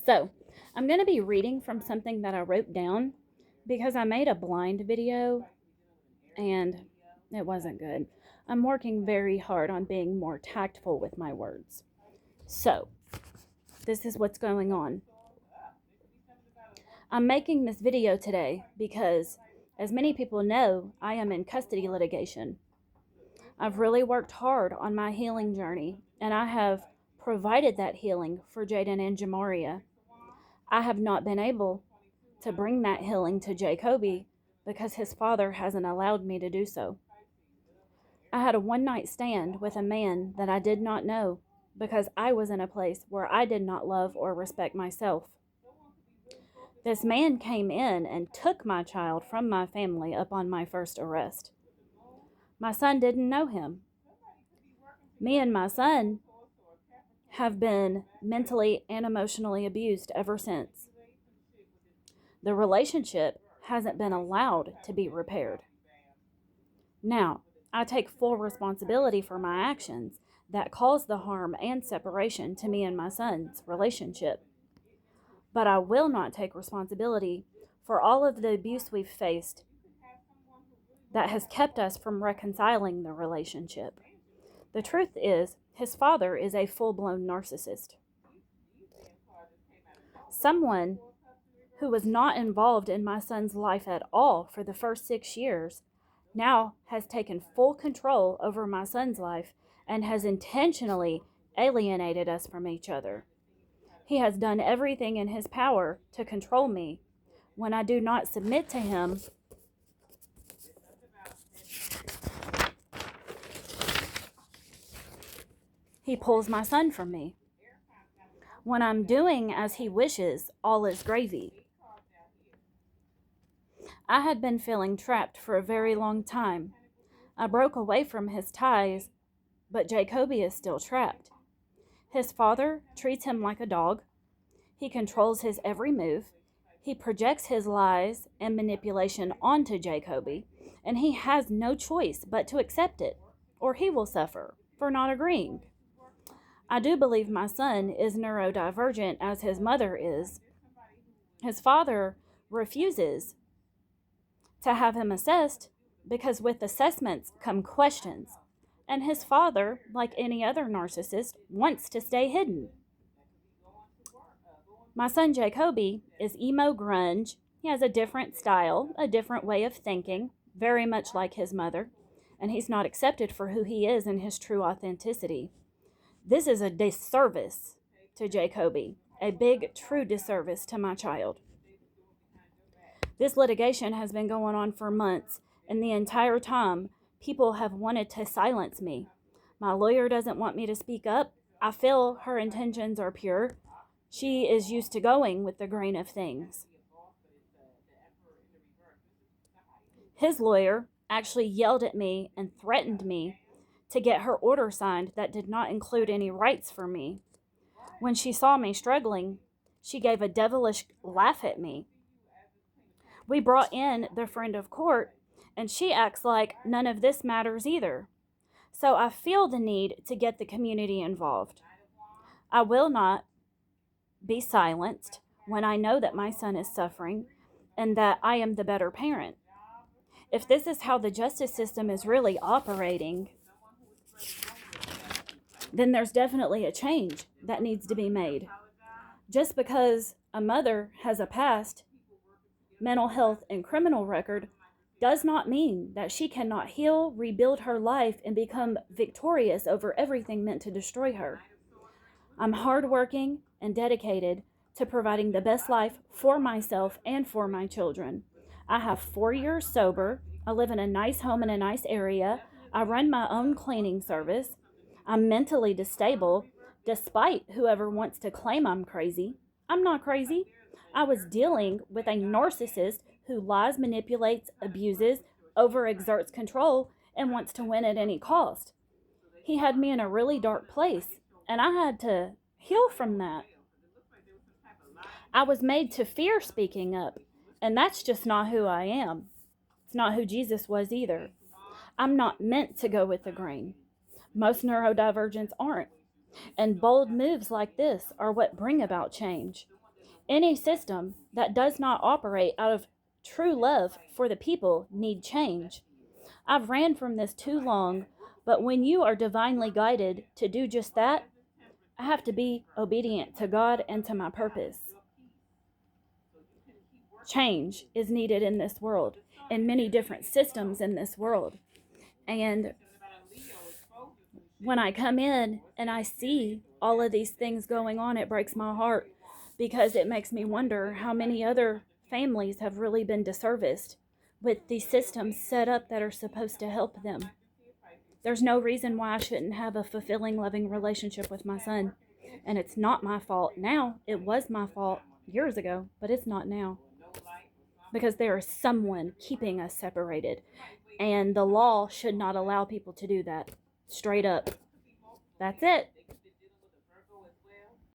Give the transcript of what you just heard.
So, I'm going to be reading from something that I wrote down because I made a blind video and it wasn't good. I'm working very hard on being more tactful with my words. So, this is what's going on. I'm making this video today because, as many people know, I am in custody litigation. I've really worked hard on my healing journey, and I have provided that healing for Jaden and Jamaria. I have not been able to bring that healing to Jacoby because his father hasn't allowed me to do so. I had a one-night stand with a man that I did not know because I was in a place where I did not love or respect myself. This man came in and took my child from my family upon my first arrest. My son didn't know him. Me and my son have been mentally and emotionally abused ever since. The relationship hasn't been allowed to be repaired. Now, I take full responsibility for my actions that caused the harm and separation to me and my son's relationship. But I will not take responsibility for all of the abuse we've faced that has kept us from reconciling the relationship. The truth is, his father is a full-blown narcissist. Someone who was not involved in my son's life at all for the first 6 years now has taken full control over my son's life and has intentionally alienated us from each other. He has done everything in his power to control me. When I do not submit to him, he pulls my son from me. When I'm doing as he wishes, all is gravy. I had been feeling trapped for a very long time. I broke away from his ties, but Jacoby is still trapped. His father treats him like a dog. He controls his every move. He projects his lies and manipulation onto Jacoby, and he has no choice but to accept it, or he will suffer for not agreeing. I do believe my son is neurodivergent as his mother is. His father refuses to have him assessed because with assessments come questions, and his father, like any other narcissist, wants to stay hidden. My son Jacoby is emo grunge. He has a different style, a different way of thinking, very much like his mother, and he's not accepted for who he is in his true authenticity. This is a disservice to Jacoby, a big true disservice to my child. This litigation has been going on for months, and the entire time, people have wanted to silence me. My lawyer doesn't want me to speak up. I feel her intentions are pure. She is used to going with the grain of things. His lawyer actually yelled at me and threatened me to get her order signed that did not include any rights for me. When she saw me struggling, she gave a devilish laugh at me. We brought in the friend of court, and she acts like none of this matters either. So I feel the need to get the community involved. I will not be silenced when I know that my son is suffering and that I am the better parent. If this is how the justice system is really operating, then there's definitely a change that needs to be made. Just because a mother has a past mental health and criminal record does not mean that she cannot heal, rebuild her life, and become victorious over everything meant to destroy her. I'm hardworking and dedicated to providing the best life for myself and for my children. I have 4 years sober. I live in a nice home in a nice area. I run my own cleaning service. I'm mentally stable, despite whoever wants to claim I'm crazy. I'm not crazy. I was dealing with a narcissist who lies, manipulates, abuses, overexerts control, and wants to win at any cost. He had me in a really dark place, and I had to heal from that. I was made to fear speaking up, and that's just not who I am. It's not who Jesus was either. I'm not meant to go with the grain. Most neurodivergents aren't. And bold moves like this are what bring about change. Any system that does not operate out of true love for the people need change. I've ran from this too long, but when you are divinely guided to do just that, I have to be obedient to God and to my purpose. Change is needed in this world, in many different systems in this world. And when I come in and I see all of these things going on, it breaks my heart because it makes me wonder how many other families have really been disserviced with these systems set up that are supposed to help them. There's no reason why I shouldn't have a fulfilling, loving relationship with my son. And it's not my fault now. It was my fault years ago, but it's not now. Because there is someone keeping us separated. And the law should not allow people to do that. Straight up. That's it.